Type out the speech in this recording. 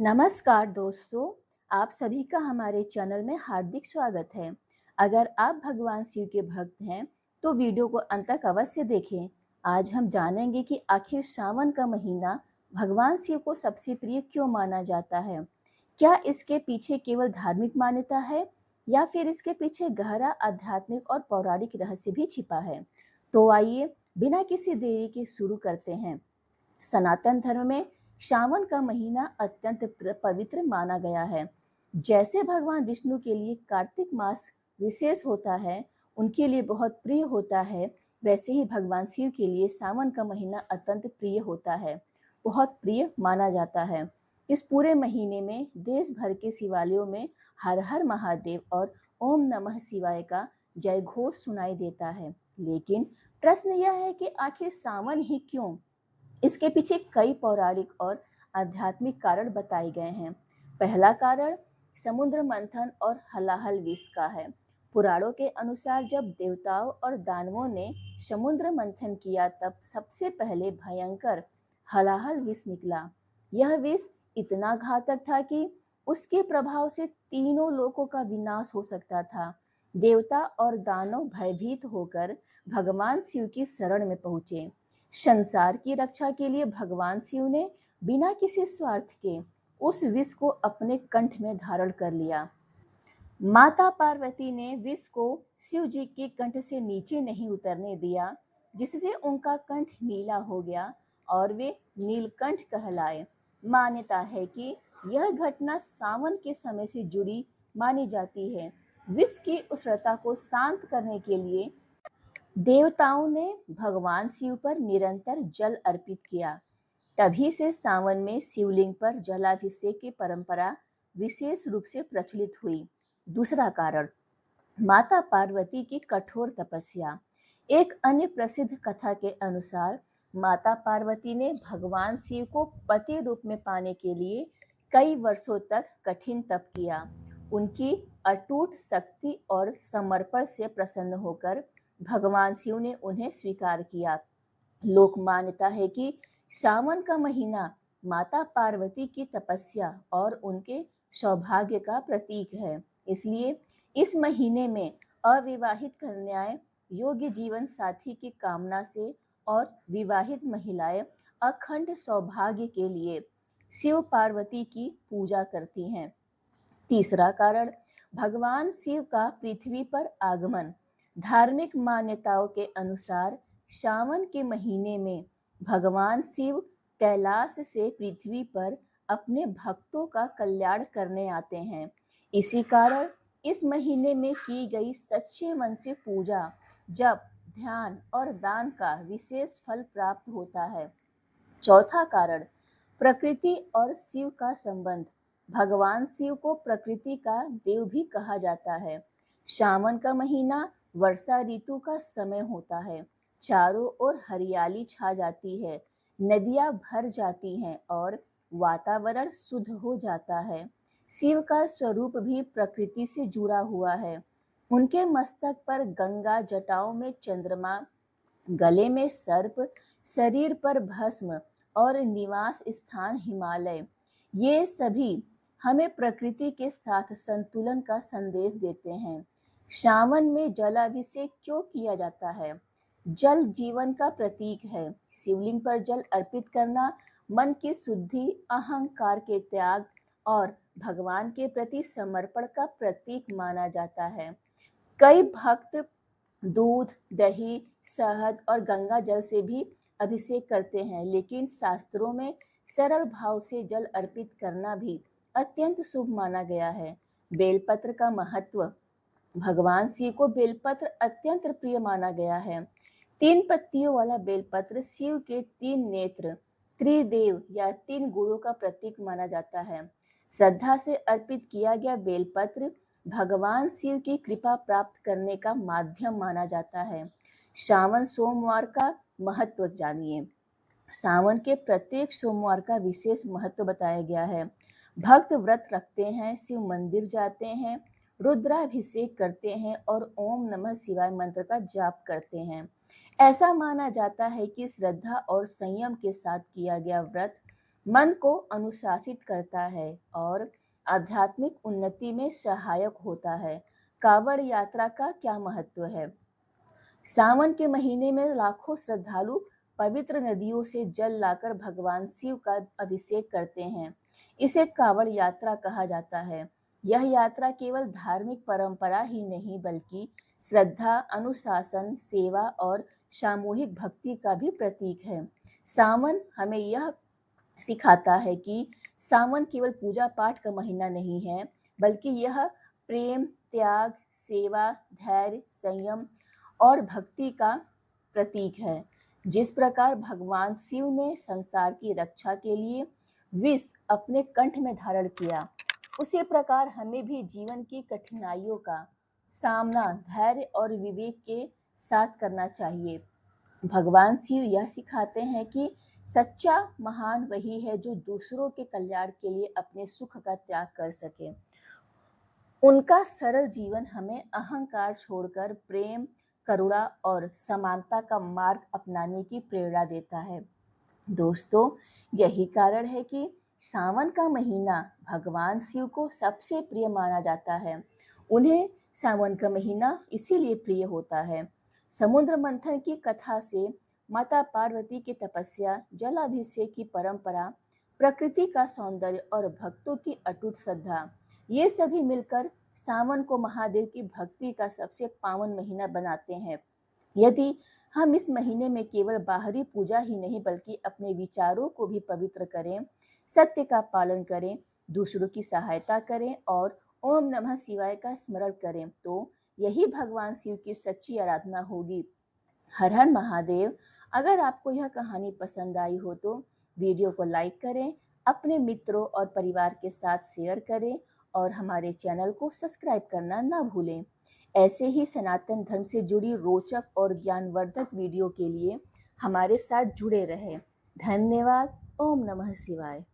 नमस्कार दोस्तों, आप सभी का हमारे चैनल में हार्दिक स्वागत है। अगर आप भगवान शिव के भक्त हैं, तो वीडियो को अंत तक अवश्य देखें। आज हम जानेंगे कि आखिर सावन का महीना भगवान शिव को सबसे प्रिय क्यों माना जाता है। क्या इसके पीछे केवल धार्मिक मान्यता है या फिर इसके पीछे गहरा आध्यात्मिक और पौराणिक रहस्य भी छिपा है। तो आइए बिना किसी देरी के शुरू करते हैं। सनातन धर्म में श्रावण का महीना अत्यंत पवित्र माना गया है। जैसे भगवान विष्णु के लिए कार्तिक मास विशेष होता है, उनके लिए बहुत प्रिय होता है, वैसे ही भगवान शिव के लिए सावन का महीना अत्यंत प्रिय होता है, बहुत प्रिय माना जाता है। इस पूरे महीने में देश भर के शिवालयों में हर हर महादेव और ओम नमः शिवाय का जय घोष सुनाई देता है। लेकिन प्रश्न यह है कि आखिर सावन ही क्यों? इसके पीछे कई पौराणिक और आध्यात्मिक कारण बताए गए हैं। पहला कारण समुद्र मंथन और हलाहल विष का है। पुराणों के अनुसार जब देवताओं और दानवों ने समुद्र मंथन किया, तब सबसे पहले भयंकर हलाहल विष निकला। यह विष इतना घातक था कि उसके प्रभाव से तीनों लोकों का विनाश हो सकता था। देवता और दानव भयभीत होकर भगवान शिव की शरण में पहुंचे। संसार की रक्षा के लिए भगवान शिव ने बिना किसी स्वार्थ के उस विष को अपने कंठ में धारण कर लिया। माता पार्वती ने विष को शिव जी के कंठ से नीचे नहीं उतरने दिया, जिससे उनका कंठ नीला हो गया और वे नीलकंठ कहलाए। मान्यता है कि यह घटना सावन के समय से जुड़ी मानी जाती है। विष की उष्णता को शांत करने के लिए देवताओं ने भगवान शिव पर निरंतर जल अर्पित किया। तभी से सावन में शिवलिंग पर जलाभिषेक की परंपरा विशेष रूप से प्रचलित हुई। दूसरा कारण माता पार्वती की कठोर तपस्या। एक अन्य प्रसिद्ध कथा के अनुसार माता पार्वती ने भगवान शिव को पति रूप में पाने के लिए कई वर्षों तक कठिन तप किया। उनकी अटूट शक्ति और समर्पण से प्रसन्न होकर भगवान शिव ने उन्हें स्वीकार किया। लोक मान्यता है कि सावन का महीना माता पार्वती की तपस्या और उनके सौभाग्य का प्रतीक है। इसलिए इस महीने में अविवाहित कन्याएं योग्य जीवन साथी की कामना से और विवाहित महिलाएं अखंड सौभाग्य के लिए शिव पार्वती की पूजा करती हैं। तीसरा कारण भगवान शिव का पृथ्वी पर आगमन। धार्मिक मान्यताओं के अनुसार सावन के महीने में भगवान शिव कैलाश से पृथ्वी पर अपने भक्तों का कल्याण करने आते हैं। इसी कारण इस महीने में की गई सच्चे मन से पूजा, जप, ध्यान और दान का विशेष फल प्राप्त होता है। चौथा कारण प्रकृति और शिव का संबंध। भगवान शिव को प्रकृति का देव भी कहा जाता है। सावन का महीना वर्षा ऋतु का समय होता है। चारों ओर हरियाली छा जाती है, नदियां भर जाती हैं और वातावरण शुद्ध हो जाता है। शिव का स्वरूप भी प्रकृति से जुड़ा हुआ है। उनके मस्तक पर गंगा, जटाओं में चंद्रमा, गले में सर्प, शरीर पर भस्म और निवास स्थान हिमालय, ये सभी हमें प्रकृति के साथ संतुलन का संदेश देते हैं। सावन में जलाभिषेक क्यों किया जाता है? जल जीवन का प्रतीक है। शिवलिंग पर जल अर्पित करना मन की शुद्धि, अहंकार के त्याग और भगवान के प्रति समर्पण का प्रतीक माना जाता है। कई भक्त दूध, दही, शहद और गंगा जल से भी अभिषेक करते हैं, लेकिन शास्त्रों में सरल भाव से जल अर्पित करना भी अत्यंत शुभ माना गया है। बेलपत्र का महत्व। भगवान शिव को बेलपत्र अत्यंत प्रिय माना गया है। 3 पत्तियों वाला बेलपत्र शिव के 3 नेत्र, त्रिदेव या 3 गुणों का प्रतीक माना जाता है। श्रद्धा से अर्पित किया गया बेलपत्र भगवान शिव की कृपा प्राप्त करने का माध्यम माना जाता है। सावन सोमवार का महत्व जानिए। सावन के प्रत्येक सोमवार का विशेष महत्व बताया गया है। भक्त व्रत रखते हैं, शिव मंदिर जाते हैं, रुद्राभिषेक करते हैं और ओम नमः शिवाय मंत्र का जाप करते हैं। ऐसा माना जाता है कि श्रद्धा और संयम के साथ किया गया व्रत मन को अनुशासित करता है और आध्यात्मिक उन्नति में सहायक होता है। कांवड़ यात्रा का क्या महत्व है? सावन के महीने में लाखों श्रद्धालु पवित्र नदियों से जल लाकर भगवान शिव का अभिषेक करते हैं। इसे कांवड़ यात्रा कहा जाता है। यह यात्रा केवल धार्मिक परंपरा ही नहीं बल्कि श्रद्धा, अनुशासन, सेवा और सामूहिक भक्ति का भी प्रतीक है। सावन हमें यह सिखाता है कि सावन केवल पूजा पाठ का महीना नहीं है, बल्कि यह प्रेम, त्याग, सेवा, धैर्य, संयम और भक्ति का प्रतीक है। जिस प्रकार भगवान शिव ने संसार की रक्षा के लिए विष अपने कंठ में धारण किया, उसी प्रकार हमें भी जीवन की कठिनाइयों का सामना धैर्य और विवेक के साथ करना चाहिए। भगवान शिव यह सिखाते हैं कि सच्चा महान वही है जो दूसरों के कल्याण के लिए अपने सुख का त्याग कर सके। उनका सरल जीवन हमें अहंकार छोड़कर प्रेम, करुणा और समानता का मार्ग अपनाने की प्रेरणा देता है। दोस्तों, यही कारण है कि सावन का महीना भगवान शिव को सबसे प्रिय माना जाता है। उन्हें सावन का महीना इसीलिए प्रिय होता है। समुद्र मंथन की कथा से माता पार्वती की तपस्या, जलाभिषेक की परंपरा, प्रकृति का सौंदर्य और भक्तों की अटूट श्रद्धा, ये सभी मिलकर सावन को महादेव की भक्ति का सबसे पावन महीना बनाते हैं। यदि हम इस महीने में केवल बाहरी पूजा ही नहीं बल्कि अपने विचारों को भी पवित्र करें, सत्य का पालन करें, दूसरों की सहायता करें और ओम नमः शिवाय का स्मरण करें, तो यही भगवान शिव की सच्ची आराधना होगी। हर हर महादेव। अगर आपको यह कहानी पसंद आई हो तो वीडियो को लाइक करें, अपने मित्रों और परिवार के साथ शेयर करें और हमारे चैनल को सब्सक्राइब करना ना भूलें। ऐसे ही सनातन धर्म से जुड़ी रोचक और ज्ञानवर्धक वीडियो के लिए हमारे साथ जुड़े रहें। धन्यवाद। ओम नमः शिवाय।